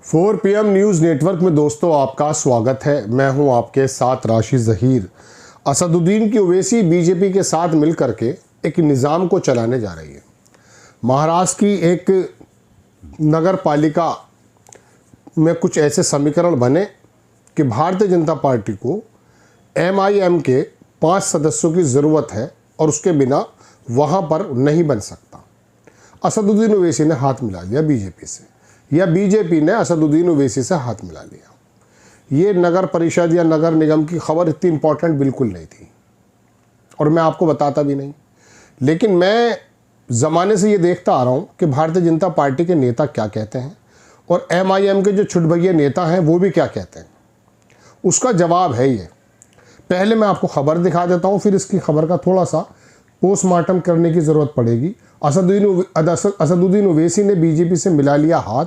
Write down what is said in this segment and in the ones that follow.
4 PM news network में दोस्तों आपका स्वागत है। मैं हूं आपके साथ राशि ज़हीर। असदुद्दीन की ओवैसी बीजेपी के साथ मिलकर के एक निज़ाम को चलाने जा रही है। महाराष्ट्र की एक नगर पालिका में कुछ ऐसे समीकरण बने कि भारतीय जनता पार्टी को MIM के 5 सदस्यों की ज़रूरत है और उसके बिना वहाँ पर नहीं बन सकता। असदुद्दीन ओवैसी ने हाथ मिला लिया बीजेपी से, या बीजेपी ने असदुद्दीन ओवैसी से हाथ मिला लिया। ये नगर परिषद या नगर निगम की खबर इतनी इम्पोर्टेंट बिल्कुल नहीं थी और मैं आपको बताता भी नहीं, लेकिन मैं ज़माने से ये देखता आ रहा हूँ कि भारतीय जनता पार्टी के नेता क्या कहते हैं और MIM के जो छुटभैया नेता हैं वो भी क्या कहते हैं। उसका जवाब है ये। पहले मैं आपको खबर दिखा देता हूँ, फिर इसकी खबर का थोड़ा सा पोस्टमार्टम करने की ज़रूरत पड़ेगी। असदुद्दीन ओवैसी ने बीजेपी से मिला लिया हाथ।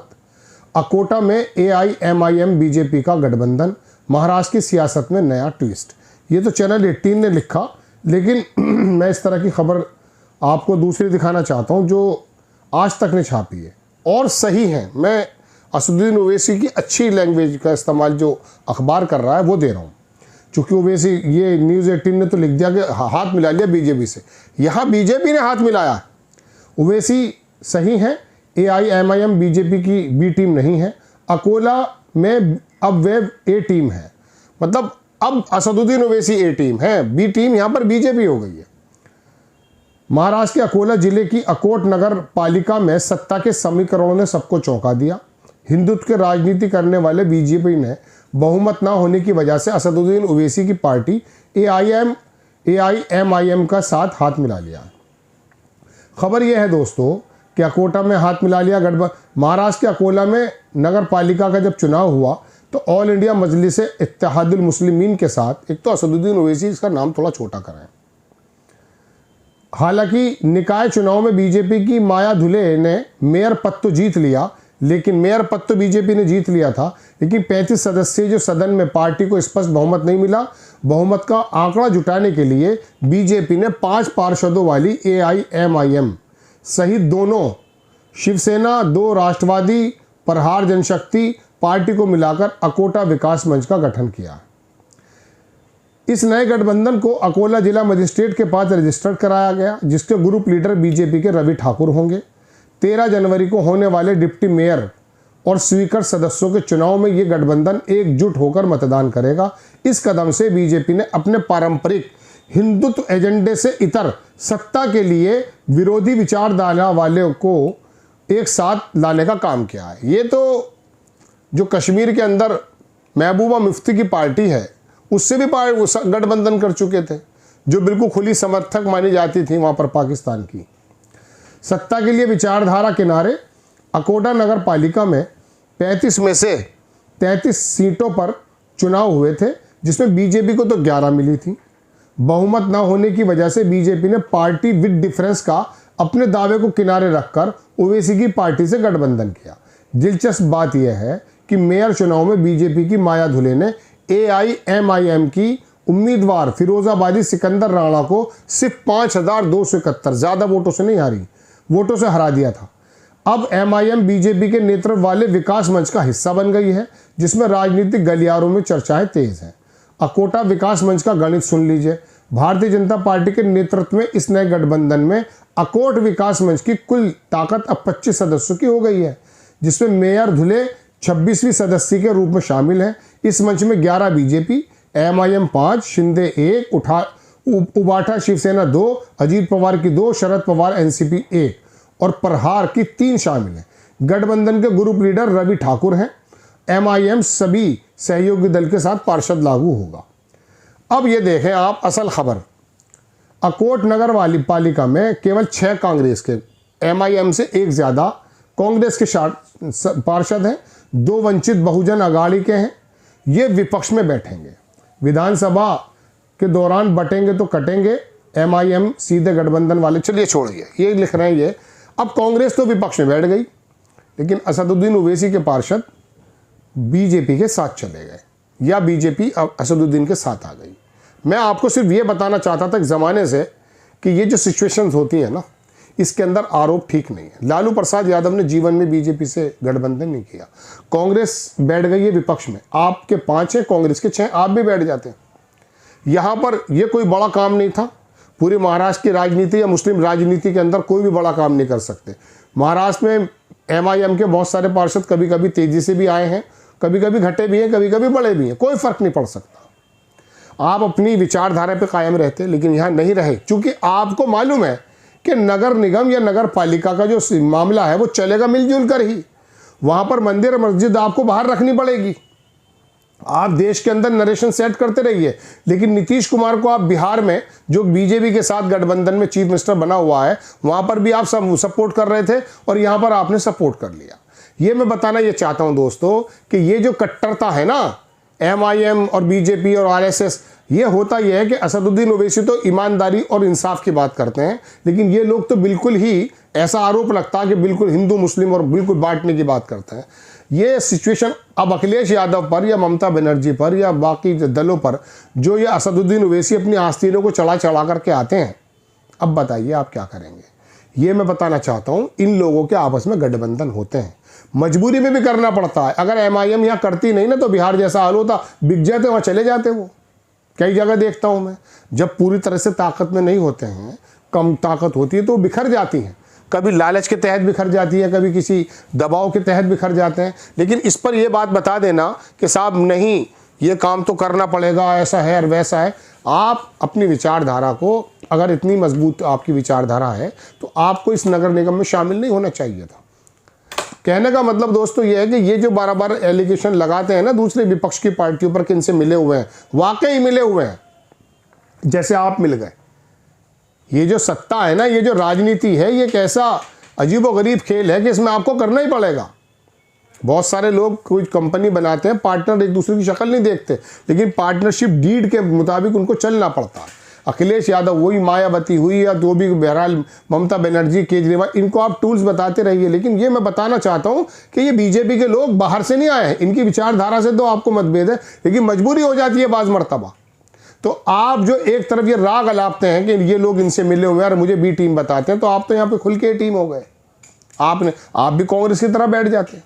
अकोटा में AIMIM बीजेपी का गठबंधन, महाराष्ट्र की सियासत में नया ट्विस्ट। ये तो चैनल 18 ने लिखा, लेकिन मैं इस तरह की खबर आपको दूसरी दिखाना चाहता हूँ जो आज तक ने छापी है और सही है। मैं असदुद्दीन ओवैसी की अच्छी लैंग्वेज का इस्तेमाल जो अखबार कर रहा है वो दे रहा हूँ, चूँकि ओवैसी ये न्यूज़ 18 ने तो लिख दिया कि हाथ मिला लिया बीजेपी से। यहाँ बीजेपी ने हाथ मिलाया। ओवैसी सही है, AIMIM बीजेपी की B टीम नहीं है। अकोला में अब वे A टीम है, मतलब अब असदुद्दीन ओवैसी A टीम है, B टीम यहाँ पर बीजेपी हो गई है। महाराष्ट्र के अकोला जिले की अकोट नगर पालिका में सत्ता के समीकरणों ने सबको चौंका दिया। हिंदुत्व की राजनीति करने वाले बीजेपी ने बहुमत ना होने की वजह से असदुद्दीन ओवैसी की पार्टी AIMIM का साथ हाथ मिला लिया। खबर यह है दोस्तों कि अकोटा में हाथ मिला लिया महाराष्ट्र के अकोला में नगर पालिका का जब चुनाव हुआ तो ऑल इंडिया मजलिस इत्तेहादुल मुस्लिमीन के साथ, एक तो असदुद्दीन ओवैसी, इसका नाम थोड़ा छोटा कराएं। हालांकि निकाय चुनाव में बीजेपी की माया धुले ने मेयर पद तो जीत लिया, लेकिन मेयर पद तो बीजेपी ने जीत लिया था, लेकिन 35 सदस्यीय जो सदन में पार्टी को स्पष्ट बहुमत नहीं मिला। बहुमत का आंकड़ा जुटाने के लिए बीजेपी ने 5 पार्षदों वाली AIMIM सहित 2 शिवसेना, 2 राष्ट्रवादी, प्रहार जनशक्ति पार्टी को मिलाकर अकोटा विकास मंच का गठन किया। इस नए गठबंधन को अकोला जिला मजिस्ट्रेट के पास रजिस्टर्ड कराया गया, जिसके ग्रुप लीडर बीजेपी के रवि ठाकुर होंगे। 13 जनवरी को होने वाले डिप्टी मेयर और स्पीकर सदस्यों के चुनाव में ये गठबंधन एकजुट होकर मतदान करेगा। इस कदम से बीजेपी ने अपने पारंपरिक हिंदुत्व एजेंडे से इतर सत्ता के लिए विरोधी विचारधारा वाले को एक साथ लाने का काम किया है। ये तो जो कश्मीर के अंदर महबूबा मुफ्ती की पार्टी है उससे भी गठबंधन कर चुके थे, जो बिल्कुल खुली समर्थक मानी जाती थी वहाँ पर पाकिस्तान की। सत्ता के लिए विचारधारा किनारे अकोटा नगर पालिका में 35 में से 33 सीटों पर चुनाव हुए थे, जिसमें बीजेपी को तो 11 मिली थी। बहुमत न होने की वजह से बीजेपी ने पार्टी विद डिफरेंस का अपने दावे को किनारे रखकर ओवैसी की पार्टी से गठबंधन किया। दिलचस्प बात यह है कि मेयर चुनाव में बीजेपी की माया धुले ने AIMIM की उम्मीदवार फिरोजाबादी सिकंदर राणा को सिर्फ 5271 ज़्यादा वोटों से नहीं हारी, वोटों से हरा दिया था। अब MIM बीजेपी के नेतृत्व वाले विकास मंच का हिस्सा बन गई है, जिसमें राजनीतिक गलियारों में चर्चाएं तेज हैं। अकोटा विकास मंच का गणित सुन लीजिए। भारतीय जनता पार्टी के नेतृत्व में इस नए गठबंधन में अकोट विकास मंच की कुल ताकत अब 25 सदस्यों की हो गई है, जिसमें मेयर धुले 26वीं सदस्य के रूप में शामिल हैं। इस मंच में 11 बीजेपी, MIM 5, शिंदे 1, उबाठा शिवसेना 2, अजीत पवार की 2, शरद पवार NCP 1 और प्रहार की 3 शामिल हैं। गठबंधन के ग्रुप लीडर रवि ठाकुर हैं। MIM सभी सहयोगी दल के साथ पार्षद लागू होगा। अब ये देखें आप असल खबर। अकोट नगर वाली पालिका में केवल 6 कांग्रेस के, MIM से 1 ज़्यादा कांग्रेस के पार्षद हैं, 2 वंचित बहुजन अघाड़ी के हैं। ये विपक्ष में बैठेंगे। विधानसभा के दौरान बटेंगे तो कटेंगे। MIM सीधे गठबंधन वाले, चलिए छोड़िए, ये लिख रहे हैं ये। अब कांग्रेस तो विपक्ष में बैठ गई, लेकिन असदुद्दीन ओवैसी के पार्षद बीजेपी के साथ चले गए या बीजेपी असदुद्दीन के साथ आ गई। मैं आपको सिर्फ ये बताना चाहता था एक ज़माने से कि ये जो सिचुएशंस होती है ना, इसके अंदर आरोप ठीक नहीं है। लालू प्रसाद यादव ने जीवन में बीजेपी से गठबंधन नहीं किया। कांग्रेस बैठ गई है विपक्ष में, आपके 5 हैं, कांग्रेस के 6, आप भी बैठ जाते हैं। यहाँ पर यह कोई बड़ा काम नहीं था। पूरे महाराष्ट्र की राजनीति या मुस्लिम राजनीति के अंदर कोई भी बड़ा काम नहीं कर सकते। महाराष्ट्र में MIM के बहुत सारे पार्षद कभी कभी तेजी से भी आए हैं, कभी कभी घटे भी हैं, कभी कभी बड़े भी हैं, कोई फर्क नहीं पड़ सकता। आप अपनी विचारधारा पे कायम रहते, लेकिन यहाँ नहीं रहे, क्योंकि आपको मालूम है कि नगर निगम या नगर पालिका का जो मामला है वो चलेगा मिलजुल कर ही। वहाँ पर मंदिर और मस्जिद आपको बाहर रखनी पड़ेगी। आप देश के अंदर नरेशन सेट करते रहिए, लेकिन नीतीश कुमार को आप बिहार में जो बीजेपी के साथ गठबंधन में चीफ मिनिस्टर बना हुआ है, वहाँ पर भी आप सब सपोर्ट कर रहे थे और यहाँ पर आपने सपोर्ट कर लिया। ये मैं बताना ये चाहता हूँ दोस्तों कि ये जो कट्टरता है ना, MIM और बीजेपी और RSS, ये होता यह है कि असदुद्दीन ओवैसी तो ईमानदारी और इंसाफ की बात करते हैं, लेकिन ये लोग तो बिल्कुल ही ऐसा आरोप लगता है कि बिल्कुल हिंदू मुस्लिम और बिल्कुल बांटने की बात करते हैं। ये सिचुएशन अब अखिलेश यादव पर या ममता बनर्जी पर या बाकी दलों पर जो ये असदुद्दीन ओवैसी अपनी आस्तीनों को चढ़ा चढ़ा करके आते हैं, अब बताइए आप क्या करेंगे। ये मैं बताना चाहता हूँ, इन लोगों के आपस में गठबंधन होते हैं, मजबूरी में भी करना पड़ता है। अगर MIM यहाँ करती नहीं ना तो बिहार जैसा हाल होता, बिक जाते, वहाँ चले जाते। वो कई जगह देखता हूँ मैं, जब पूरी तरह से ताकत में नहीं होते हैं, कम ताकत होती है तो बिखर जाती हैं। कभी लालच के तहत बिखर जाती है, कभी किसी दबाव के तहत बिखर जाते हैं। लेकिन इस पर यह बात बता देना कि साहब नहीं, ये काम तो करना पड़ेगा, ऐसा है और वैसा है। आप अपनी विचारधारा को, अगर इतनी मजबूत आपकी विचारधारा है तो आपको इस नगर निगम में शामिल नहीं होना चाहिए था। कहने का मतलब दोस्तों ये है कि ये जो बार-बार एलिगेशन लगाते हैं ना दूसरे विपक्ष की पार्टियों पर कि इनसे मिले हुए हैं, वाकई मिले हुए हैं, जैसे आप मिल गए। ये जो सत्ता है ना, ये जो राजनीति है, ये कैसा अजीबोगरीब खेल है कि इसमें आपको करना ही पड़ेगा। बहुत सारे लोग कोई कंपनी बनाते हैं, पार्टनर एक दूसरे की शक्ल नहीं देखते, लेकिन पार्टनरशिप डीड के मुताबिक उनको चलना पड़ता है। अखिलेश यादव हुई, मायावती हुई, या जो भी बहरहाल ममता बनर्जी, केजरीवाल, इनको आप टूल्स बताते रहिए। लेकिन ये मैं बताना चाहता हूँ कि ये बीजेपी के लोग बाहर से नहीं आए हैं, इनकी विचारधारा से तो आपको मतभेद है, लेकिन मजबूरी हो जाती है बाज़ मरतबा। तो आप जो एक तरफ ये राग अलापते हैं कि ये लोग इनसे मिले हुए हैं और मुझे B टीम बताते हैं, तो आप तो यहाँ पे खुल के टीम हो गए। आप भी कांग्रेस की तरह बैठ जाते हैं।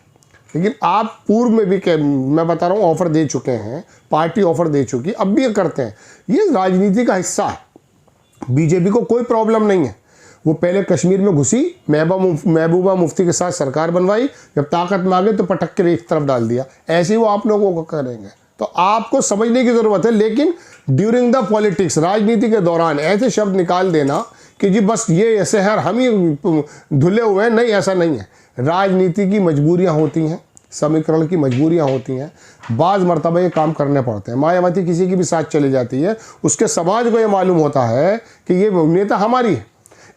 लेकिन आप पूर्व में भी मैं बता रहा हूँ ऑफर दे चुके हैं, पार्टी ऑफर दे चुकी, अब भी ये करते हैं। ये राजनीति का हिस्सा है। बीजेपी को कोई प्रॉब्लम नहीं है। वो पहले कश्मीर में घुसी, महबूबा मुफ्ती के साथ सरकार बनवाई, जब ताकत में आ गए तो पटक के एक तरफ डाल दिया। ऐसे ही वो आप लोगों को करेंगे। तो आपको समझने की ज़रूरत है। लेकिन ड्यूरिंग द पॉलिटिक्स, राजनीति के दौरान ऐसे शब्द निकाल देना कि जी बस ये ऐसे है, हम ही धुले हुए हैं, नहीं, ऐसा नहीं है। राजनीति की मजबूरियां होती हैं, समीकरण की मजबूरियां होती हैं, बाज़ मरतबा ये काम करने पड़ते हैं। मायावती किसी की भी साथ चली जाती है, उसके समाज को ये मालूम होता है कि ये नेता हमारी है।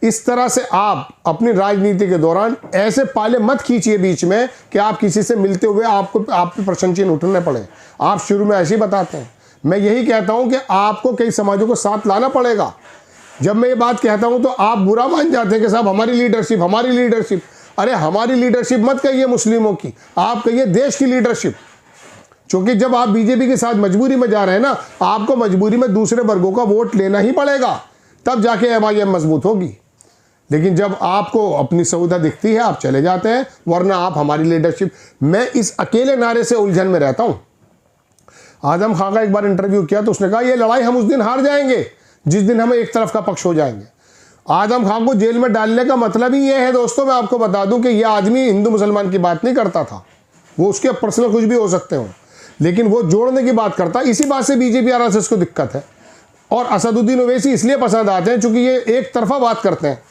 इस तरह से आप अपनी राजनीति के दौरान ऐसे पाले मत खींचिए बीच में कि आप किसी से मिलते हुए आप पे प्रश्न चिन्ह उठने पड़े। आप शुरू में ऐसे ही बताते हैं। मैं यही कहता हूं कि आपको कई समाजों को साथ लाना पड़ेगा। जब मैं ये बात कहता हूं तो आप बुरा मान जाते हैं कि साहब हमारी लीडरशिप, हमारी लीडरशिप। अरे हमारी लीडरशिप मत कहिए मुस्लिमों की, आप कहिए देश की लीडरशिप। क्योंकि जब आप बीजेपी के साथ मजबूरी में जा रहे हैं ना, आपको मजबूरी में दूसरे वर्गों का वोट लेना ही पड़ेगा, तब जाके MIM मजबूत होगी। लेकिन जब आपको अपनी सुविधा दिखती है आप चले जाते हैं, वरना आप हमारी लीडरशिप। मैं इस अकेले नारे से उलझन में रहता हूं। आजम खान का एक बार इंटरव्यू किया तो उसने कहा ये लड़ाई हम उस दिन हार जाएंगे जिस दिन हम एक तरफ का पक्ष हो जाएंगे। आजम खान को जेल में डालने का मतलब ही ये है दोस्तों, मैं आपको बता दूं कि यह आदमी हिंदू मुसलमान की बात नहीं करता था, वो उसके पर्सनल कुछ भी हो सकते हो, लेकिन वो जोड़ने की बात करता। इसी बात से बीजेपी RSS को दिक्कत है। और असदुद्दीन ओवैसी इसलिए पसंद आते हैं क्योंकि ये एक तरफा बात करते हैं,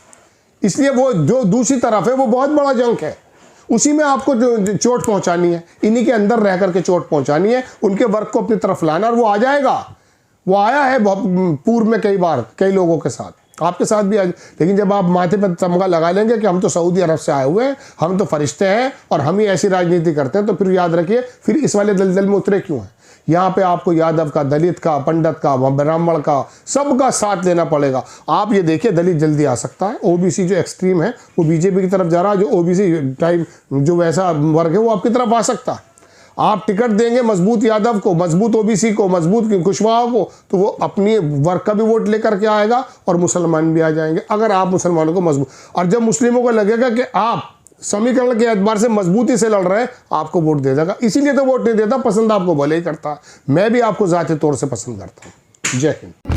इसलिए वो जो दूसरी तरफ है वो बहुत बड़ा जंक है, उसी में आपको चोट पहुंचानी है, इन्हीं के अंदर रह करके चोट पहुंचानी है, उनके वर्ग को अपनी तरफ लाना। और वो आ जाएगा, वो आया है पूर्व में कई बार कई लोगों के साथ, आपके साथ भी आज। लेकिन जब आप माथे पर तमगा लगा लेंगे कि हम तो सऊदी अरब से आए हुए हैं, हम तो फरिश्ते हैं और हम ही ऐसी राजनीति करते हैं, तो फिर याद रखिए फिर इस वाले दलदल में उतरे क्यों हैं। यहाँ पे आपको यादव का, दलित का, पंडित का, ब्राह्मण का, सबका साथ लेना पड़ेगा। आप ये देखिए दलित जल्दी आ सकता है, OBC जो एक्सट्रीम है वो बीजेपी की तरफ जा रहा है, जो OBC टाइप जो वैसा वर्ग है वो आपकी तरफ आ सकता है। आप टिकट देंगे मजबूत यादव को, मजबूत ओबीसी को, मजबूत कुशवाहा को, तो वो अपनी वर्ग का भी वोट लेकर के आएगा और मुसलमान भी आ जाएंगे। अगर आप मुसलमानों को मजबूत, और जब मुस्लिमों को लगेगा कि आप समीकरण के एतबार से मजबूती से लड़ रहे हैं, आपको वोट दे देगा। इसीलिए तो वोट नहीं देता, पसंद आपको भले ही करता। मैं भी आपको जाती तौर से पसंद करता हूँ। जय हिंद।